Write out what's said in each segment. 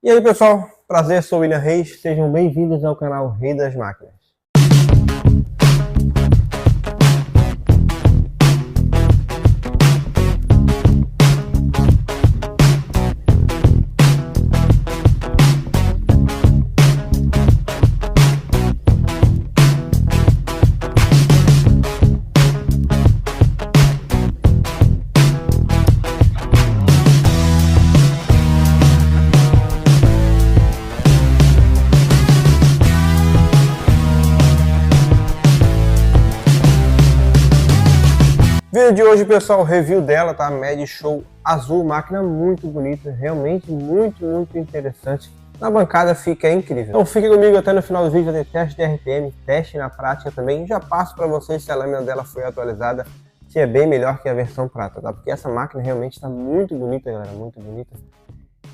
E aí pessoal, prazer, sou o William Reis, sejam bem-vindos ao canal Rei das Máquinas. Vídeo de hoje, pessoal, review dela, tá? Show azul, máquina muito bonita, realmente muito interessante. Na bancada fica incrível. Então fique comigo até no final do vídeo, vai ter teste de RPM, teste na prática também. Já passo para vocês se a lâmina dela foi atualizada, se é bem melhor que a versão prata, tá? Porque essa máquina realmente está muito bonita, galera, muito bonita.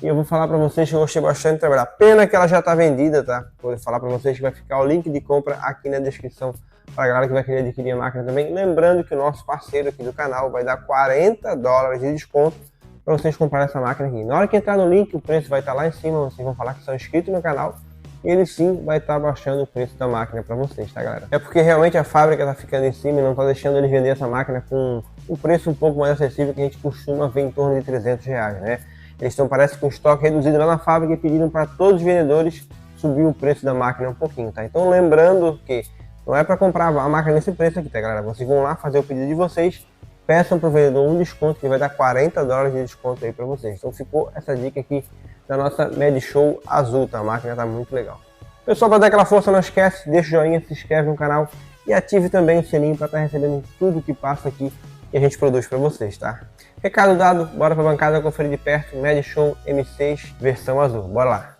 E eu vou falar para vocês que eu gostei bastante de trabalhar. Pena que ela já está vendida, tá? Vou falar para vocês que vai ficar o link de compra aqui na descrição para a galera que vai querer adquirir a máquina também. Lembrando que o nosso parceiro aqui do canal vai dar $40 de desconto para vocês comprarem essa máquina aqui. Na hora que entrar no link, o preço vai estar lá em cima, vocês vão falar que são inscritos no canal e ele sim vai estar baixando o preço da máquina para vocês, tá, galera? É porque realmente a fábrica está ficando em cima e não está deixando eles vender essa máquina com um preço um pouco mais acessível, que a gente costuma ver em torno de R$300, né? Eles estão, parece, com estoque reduzido lá na fábrica e pediram para todos os vendedores subir o preço da máquina um pouquinho, tá? Então lembrando que não é para comprar a máquina nesse preço aqui, tá, galera? Vocês vão lá fazer o pedido de vocês, peçam para o vendedor um desconto que vai dar $40 de desconto aí para vocês. Então ficou essa dica aqui da nossa Show azul, tá? A máquina tá muito legal. Pessoal, para dar aquela força, não esquece, deixa o joinha, se inscreve no canal e ative também o sininho para estar recebendo tudo que passa aqui que a gente produz para vocês, tá? Recado dado, bora para a bancada conferir de perto Show M6 versão azul, bora lá.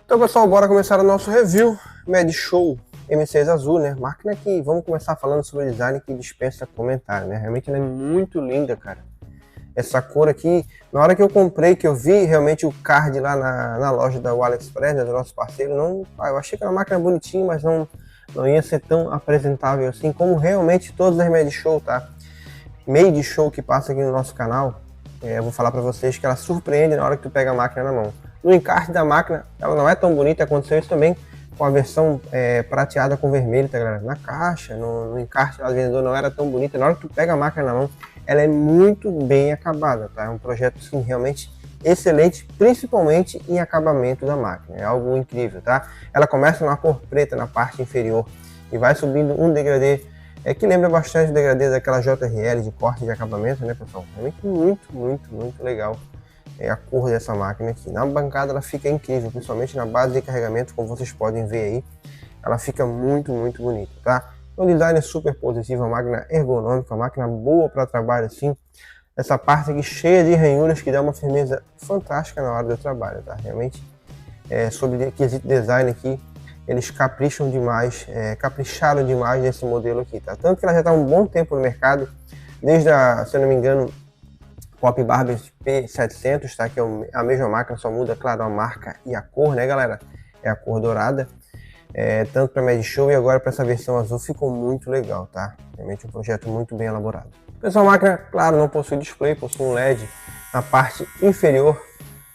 Então pessoal, bora começar o nosso review Show M6 azul, né? Máquina que vamos começar falando sobre o design que dispensa comentário, né? Realmente ela é muito linda, cara. Essa cor aqui, na hora que eu comprei, que eu vi realmente o card lá na loja da AliExpress, né, do nosso parceiro, não, eu achei que era uma máquina bonitinha, mas não ia ser tão apresentável assim como realmente todas as Show, tá? Show que passa aqui no nosso canal, eu vou falar para vocês que ela surpreende na hora que tu pega a máquina na mão. No encarte da máquina, ela não é tão bonita, aconteceu isso também com a versão prateada com vermelho, tá, galera? Na caixa, no encarte lá do vendedor não era tão bonita. Na hora que tu pega a máquina na mão, ela é muito bem acabada, tá? É um projeto, sim, realmente excelente, principalmente em acabamento da máquina. É algo incrível, tá? Ela começa numa cor preta na parte inferior e vai subindo um degradê, que lembra bastante o degradê daquela JRL de corte de acabamento, né, pessoal? Realmente muito legal. É a cor dessa máquina aqui. Na bancada ela fica incrível, principalmente na base de carregamento, como vocês podem ver aí. Ela fica muito bonita, tá? O design é super positivo, a máquina ergonômica, a máquina boa para trabalho assim. Essa parte aqui cheia de ranhuras que dá uma firmeza fantástica na hora do trabalho, tá? Realmente, sobre o quesito design aqui, eles capricham demais, capricharam demais nesse modelo aqui, tá? Tanto que ela já está há um bom tempo no mercado, desde se eu não me engano, Pop Barber P700, tá? Que é a mesma máquina, só muda, claro, a marca e a cor, né, galera? É a cor dourada. Tanto para Show e agora para essa versão azul ficou muito legal, tá? Realmente um projeto muito bem elaborado. Essa máquina, claro, não possui display, possui um LED na parte inferior.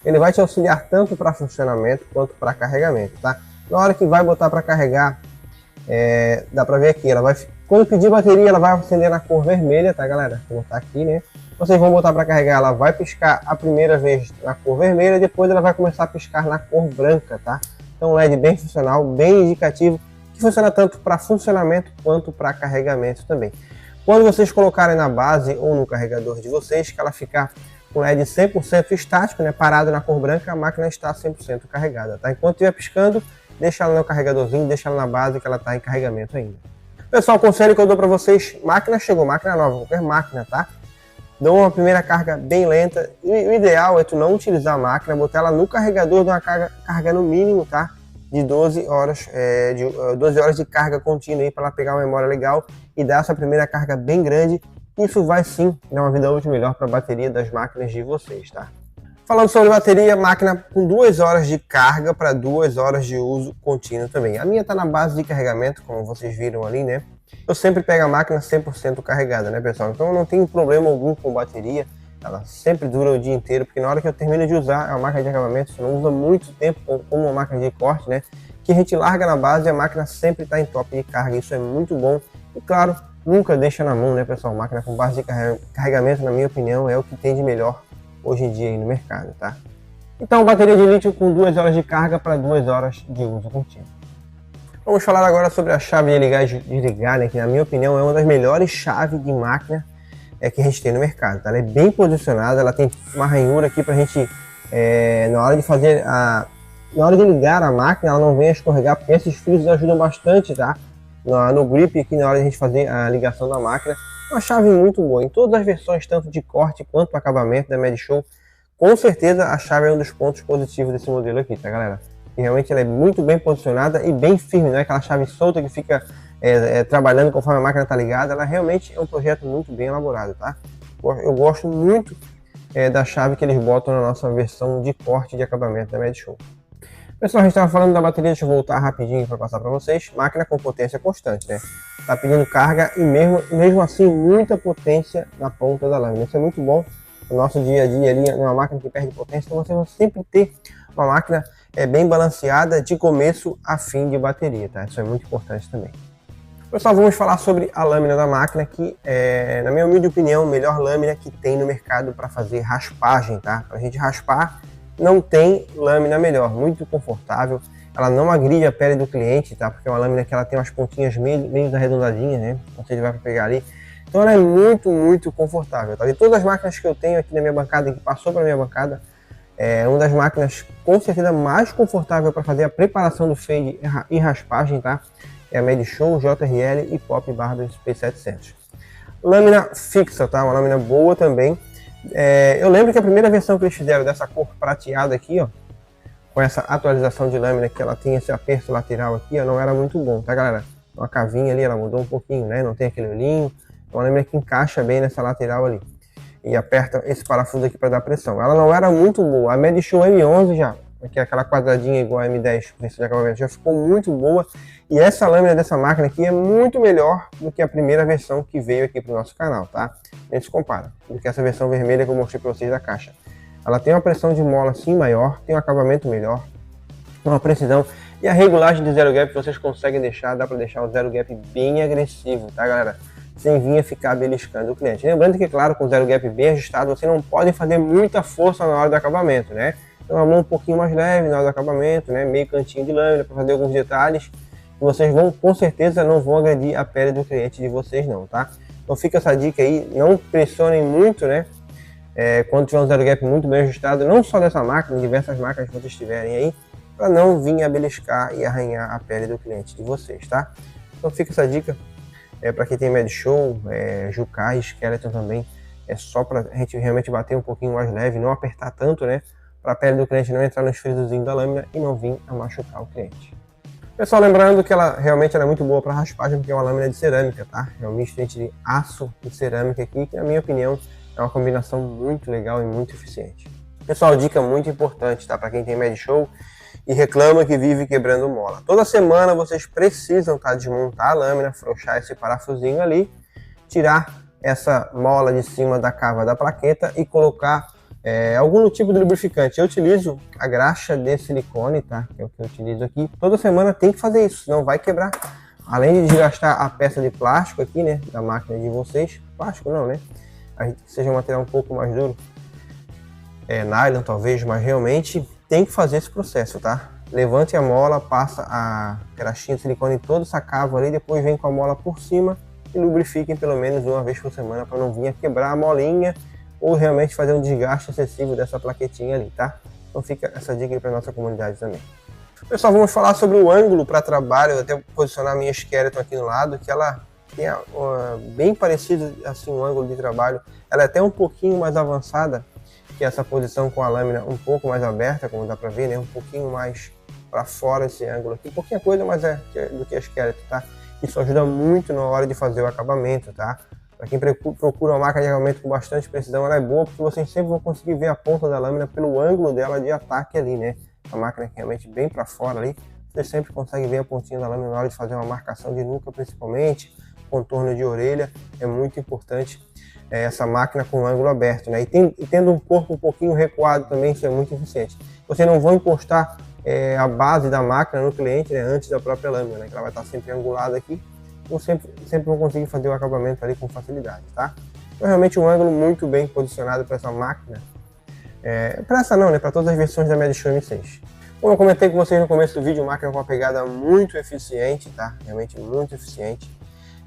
Ele vai te auxiliar tanto para funcionamento quanto para carregamento, tá? Na hora que vai botar para carregar, dá para ver aqui, ela vai, quando pedir bateria, ela vai acender na cor vermelha, tá, galera? Vou botar aqui, né? Vocês vão botar para carregar, ela vai piscar a primeira vez na cor vermelha, depois ela vai começar a piscar na cor branca, tá? Então LED bem funcional, bem indicativo, que funciona tanto para funcionamento quanto para carregamento também. Quando vocês colocarem na base ou no carregador de vocês, que ela ficar com LED 100% estático, né, parado na cor branca, a máquina está 100% carregada, tá? Enquanto estiver piscando, deixa ela no carregadorzinho, deixa ela na base que ela está em carregamento ainda. Pessoal, o conselho que eu dou para vocês, máquina chegou, máquina nova, qualquer máquina, tá? Dão uma primeira carga bem lenta. O ideal é tu não utilizar a máquina, botar ela no carregador de uma carga no mínimo, tá? De 12 horas, 12 horas de carga contínua aí para ela pegar uma memória legal e dar essa primeira carga bem grande. Isso vai sim dar uma vida útil melhor para a bateria das máquinas de vocês, tá? Falando sobre bateria, máquina com 2 horas de carga para 2 horas de uso contínuo também. A minha está na base de carregamento, como vocês viram ali, né? Eu sempre pego a máquina 100% carregada, né, pessoal? Então eu não tenho problema algum com bateria. ela sempre dura o dia inteiro, porque na hora que eu termino de usar a máquina de acabamento, você não usa muito tempo como uma máquina de corte, né? Que a gente larga na base e a máquina sempre está em top de carga, isso é muito bom. E claro, nunca deixa na mão, né, pessoal? Máquina com base de carregamento, na minha opinião, é o que tem de melhor hoje em dia aí no mercado, tá? Então, bateria de lítio com 2 horas de carga para 2 horas de uso contínuo. Vamos falar agora sobre a chave de ligar e desligar, né, que na minha opinião é uma das melhores chaves de máquina que a gente tem no mercado. Tá? Ela é bem posicionada, ela tem uma ranhura aqui para a gente, na hora de fazer na hora de ligar a máquina, ela não vem a escorregar, porque esses fios ajudam bastante, tá? No grip aqui na hora de a gente fazer a ligação da máquina. É uma chave muito boa, em todas as versões, tanto de corte quanto acabamento da Medshow. Com certeza a chave é um dos pontos positivos desse modelo aqui, tá, galera? E realmente ela é muito bem posicionada e bem firme, não é aquela chave solta que fica trabalhando conforme a máquina está ligada. Ela realmente é um projeto muito bem elaborado, tá? Eu gosto muito da chave que eles botam na nossa versão de corte de acabamento da Medshow. Pessoal, a gente estava falando da bateria, deixa eu voltar rapidinho para passar para vocês. Máquina com potência constante, né? Tá pedindo carga e mesmo assim muita potência na ponta da lâmina. Isso é muito bom no nosso dia a dia ali, numa máquina que perde potência. Então vocês vão sempre ter uma máquina bem balanceada de começo a fim de bateria, tá? Isso é muito importante também. Pessoal, vamos falar sobre a lâmina da máquina, que na minha humilde opinião, a melhor lâmina que tem no mercado para fazer raspagem, tá? Para a gente raspar, não tem lâmina melhor, muito confortável. Ela não agride a pele do cliente, tá? Porque é uma lâmina que ela tem umas pontinhas meio arredondadinhas, né? Então você vai pegar ali. Então ela é muito, muito confortável, tá? De todas as máquinas que eu tenho aqui na minha bancada, que passou para minha bancada, é uma das máquinas com certeza mais confortável para fazer a preparação do fade e raspagem, tá? É a Medshow, JRL e Pop Barber P700. Lâmina fixa, tá? Uma lâmina boa também. Eu lembro que a primeira versão que eles fizeram dessa cor prateada aqui, ó, com essa atualização de lâmina, que ela tem esse aperto lateral aqui, ó, não era muito bom, tá, galera? Uma cavinha ali, ela mudou um pouquinho, né? Não tem aquele olhinho. É uma lâmina que encaixa bem nessa lateral ali. E aperta esse parafuso aqui para dar pressão. Ela não era muito boa. A Medshow M11 já, que é aquela quadradinha igual a M10, de acabamento, já ficou muito boa. E essa lâmina dessa máquina aqui é muito melhor do que a primeira versão que veio aqui para o nosso canal, tá? A gente compara, do que essa versão vermelha que eu mostrei para vocês da caixa. Ela tem uma pressão de mola assim maior, tem um acabamento melhor, uma precisão. E a regulagem de zero gap vocês conseguem deixar, dá para deixar o zero gap bem agressivo, tá, galera? Sem vir a ficar beliscando o cliente. Lembrando que, claro, com o zero gap bem ajustado, você não pode fazer muita força na hora do acabamento, né? Então a mão um pouquinho mais leve na hora do acabamento, né? Meio cantinho de lâmina para fazer alguns detalhes. E vocês vão, com certeza, não vão agredir a pele do cliente de vocês não, tá? Então fica essa dica aí, não pressionem muito, né? Quando tiver um zero gap muito bem ajustado, não só dessa máquina, diversas máquinas que vocês tiverem aí, para não vir a beliscar e arranhar a pele do cliente de vocês, tá? Então fica essa dica. Para quem tem Medshow, Jukai, Skeleton também, é só para a gente realmente bater um pouquinho mais leve, não apertar tanto, né? Para a pele do cliente não entrar nos frisozinhos da lâmina e não vir a machucar o cliente. Pessoal, lembrando que ela realmente é muito boa para raspagem, porque é uma lâmina de cerâmica, tá? É um misto entre aço e cerâmica aqui, que na minha opinião é uma combinação muito legal e muito eficiente. Pessoal, dica muito importante, tá? Para quem tem Medshow e reclama que vive quebrando mola. Toda semana vocês precisam, tá, desmontar a lâmina, afrouxar esse parafusinho ali, tirar essa mola de cima da cava da plaqueta e colocar algum tipo de lubrificante. Eu utilizo a graxa de silicone, tá? Que é o que eu utilizo aqui. Toda semana tem que fazer isso, senão vai quebrar. Além de desgastar a peça de plástico aqui, né, da máquina de vocês, plástico não, né? Seja um material um pouco mais duro, nylon talvez, mas realmente tem que fazer esse processo, tá? Levante a mola, passa a graxinha de silicone em toda essa cava ali, depois vem com a mola por cima e lubrifiquem pelo menos uma vez por semana para não vir a quebrar a molinha ou realmente fazer um desgaste excessivo dessa plaquetinha ali, tá? Então fica essa dica aí para nossa comunidade também. Pessoal, vamos falar sobre o ângulo para trabalho. Eu até vou posicionar a minha Skeleton aqui no lado, que ela tem bem parecido assim o ângulo de trabalho. Ela é até um pouquinho mais avançada que essa posição, com a lâmina um pouco mais aberta, como dá para ver, né? Um pouquinho mais para fora esse ângulo aqui. Pouquinha coisa, mas do que a Skeleton, tá? Isso ajuda muito na hora de fazer o acabamento, tá? Para quem procura uma máquina de acabamento com bastante precisão, ela é boa porque vocês sempre vão conseguir ver a ponta da lâmina pelo ângulo dela de ataque ali, né? A máquina realmente bem para fora ali, você sempre consegue ver a pontinha da lâmina na hora de fazer uma marcação de nuca, principalmente contorno de orelha, é muito importante essa máquina com o ângulo aberto, né? E tendo um corpo um pouquinho recuado também, isso é muito eficiente. Vocês não vão encostar a base da máquina no cliente, né, antes da própria lâmina, né? Que ela vai estar sempre angulada aqui, então sempre vão conseguir fazer o acabamento ali com facilidade, tá? Então realmente um ângulo muito bem posicionado para essa máquina, para essa não, né? Para todas as versões da Medishow M6. Como eu comentei com vocês no começo do vídeo, máquina com uma pegada muito eficiente, tá? Realmente muito eficiente.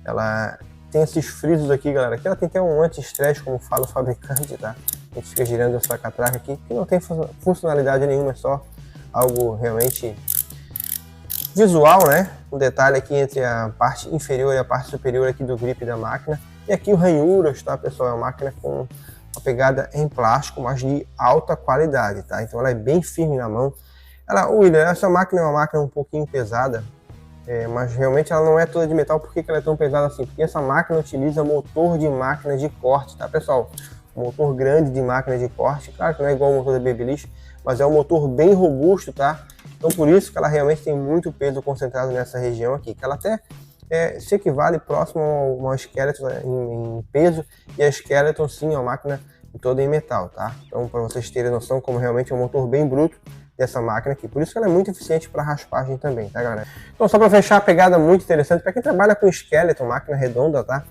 Ela tem esses frisos aqui, galera, que ela tem até um anti-estresse, como fala o fabricante, tá? A gente fica girando essa catraca aqui, que não tem funcionalidade nenhuma, é só algo realmente visual, né? Um detalhe aqui entre a parte inferior e a parte superior aqui do grip da máquina. E aqui o ranhuras, tá, pessoal? É uma máquina com uma pegada em plástico, mas de alta qualidade, tá? Então ela é bem firme na mão. William, essa máquina é uma máquina um pouquinho pesada, mas realmente ela não é toda de metal. Por que ela é tão pesada assim? Porque essa máquina utiliza motor de máquina de corte, tá, pessoal? Um motor grande de máquina de corte, claro que não é igual ao motor da Babyliss, mas é um motor bem robusto, tá? Então por isso que ela realmente tem muito peso concentrado nessa região aqui, que ela até se equivale próximo ao Skeleton em peso, e a Skeleton sim é uma máquina toda em metal, tá? Então para vocês terem noção como realmente é um motor bem bruto dessa máquina aqui, por isso que ela é muito eficiente para raspagem também, tá, galera? Então só para fechar, a pegada muito interessante para quem trabalha com Skeleton, máquina redonda, tá?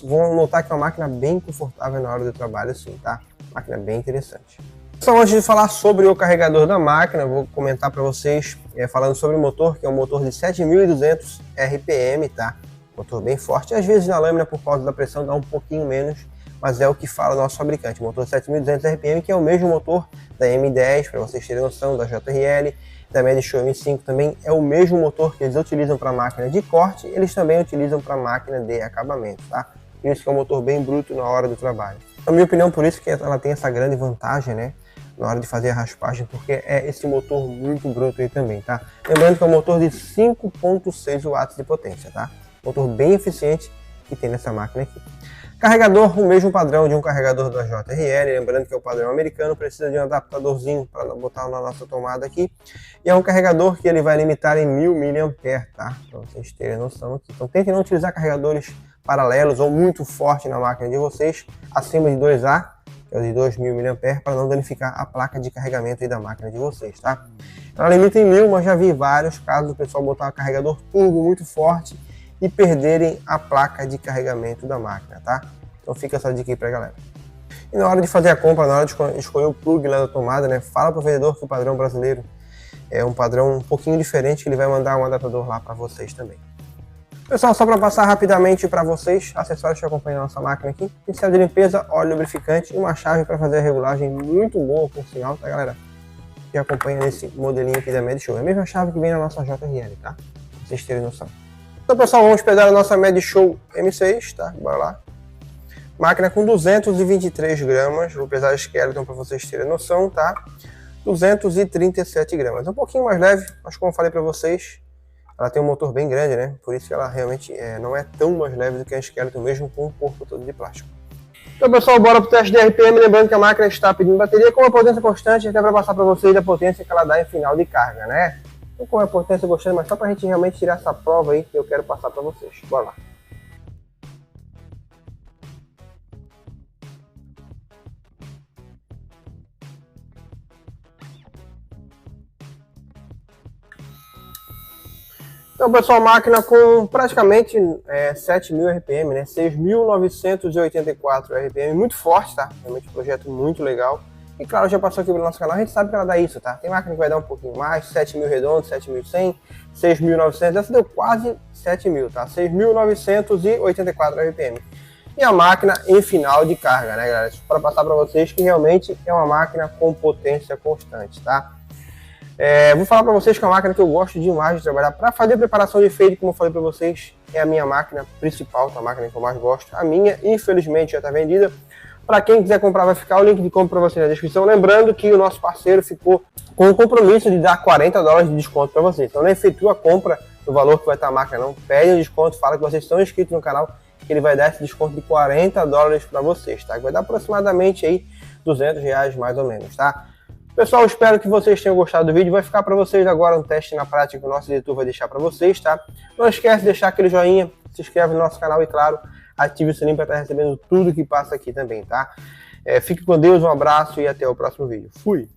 Vão notar que é uma máquina bem confortável na hora do trabalho, sim, tá? Máquina bem interessante. Então, antes de falar sobre o carregador da máquina, vou comentar para vocês, falando sobre o motor, que é um motor de 7.200 RPM, tá? Motor bem forte. Às vezes na lâmina, por causa da pressão, dá um pouquinho menos, mas é o que fala o nosso fabricante. Motor 7.200 RPM, que é o mesmo motor da M10, para vocês terem noção, da JRL, da Medishow M5 também é o mesmo motor que eles utilizam para máquina de corte, eles também utilizam para máquina de acabamento, tá? Por isso que é um motor bem bruto na hora do trabalho. Na minha opinião, por isso que ela tem essa grande vantagem, né? Na hora de fazer a raspagem, porque é esse motor muito bruto aí também, tá? Lembrando que é um motor de 5.6 watts de potência, tá? Motor bem eficiente que tem nessa máquina aqui. Carregador, o mesmo padrão de um carregador da JRL, lembrando que é o padrão americano, precisa de um adaptadorzinho para botar na nossa tomada aqui. E é um carregador que ele vai limitar em 1000 mAh, tá? Para vocês terem noção aqui. Então tentem não utilizar carregadores paralelos ou muito forte na máquina de vocês, acima de 2A, que é o de 2000 mAh, para não danificar a placa de carregamento aí da máquina de vocês, tá? Ela limita em 1000, mas já vi vários casos do pessoal botar um carregador turbo muito forte e perderem a placa de carregamento da máquina, tá? Então fica essa dica aí pra galera. E na hora de fazer a compra, na hora de escolher o plug lá da tomada, né? Fala pro vendedor que o padrão brasileiro é um padrão um pouquinho diferente, que ele vai mandar um adaptador lá para vocês também. Pessoal, só para passar rapidamente para vocês, acessórios que acompanham a nossa máquina aqui, pincel de limpeza, óleo lubrificante e uma chave para fazer a regulagem muito boa, por sinal, tá, galera? Que acompanha nesse modelinho aqui da Medishow. É a mesma chave que vem na nossa JRL, tá? Pra vocês terem noção. Então, pessoal, vamos pegar a nossa Medishow M6, tá? Bora lá. Máquina com 223 gramas, vou pesar a Skeleton para vocês terem noção, tá? 237 gramas, um pouquinho mais leve, mas como eu falei para vocês, ela tem um motor bem grande, né? Por isso que ela realmente não é tão mais leve do que a Skeleton, mesmo com o corpo todo de plástico. Então, pessoal, bora pro teste de RPM, lembrando que a máquina está pedindo bateria com uma potência constante, até para passar para vocês a potência que ela dá em final de carga, né? Então, com a potência gostando, mas só para a gente realmente tirar essa prova aí que eu quero passar para vocês. Bora lá. Então, pessoal, máquina com praticamente 7.000 RPM, né? 6.984 RPM, muito forte, tá? Realmente um projeto muito legal. E claro, já passou aqui pelo nosso canal, a gente sabe que ela dá isso, tá? Tem máquina que vai dar um pouquinho mais, 7.000 redondo, 7.100, 6.900, essa deu quase 7.000, tá? 6.984 RPM. E a máquina em final de carga, né, galera? Isso para passar para vocês que realmente é uma máquina com potência constante, tá? Vou falar para vocês que é uma máquina que eu gosto demais de trabalhar. Para fazer a preparação de fade, como eu falei para vocês, é a minha máquina principal, tá? A máquina que eu mais gosto. A minha, infelizmente, já está vendida. Para quem quiser comprar, vai ficar o link de compra para você na descrição. Lembrando que o nosso parceiro ficou com o compromisso de dar $40 de desconto para vocês. Então não efetua a compra do valor que vai estar a máquina, não. Pede o desconto, fala que vocês estão inscritos no canal, que ele vai dar esse desconto de $40 para vocês, tá? Que vai dar aproximadamente aí R$200 mais ou menos, tá? Pessoal, espero que vocês tenham gostado do vídeo. Vai ficar para vocês agora um teste na prática que o nosso editor vai deixar para vocês, tá? Não esquece de deixar aquele joinha, se inscreve no nosso canal e, claro, ative o sininho para estar recebendo tudo que passa aqui também, tá? Fique com Deus, um abraço e até o próximo vídeo. Fui!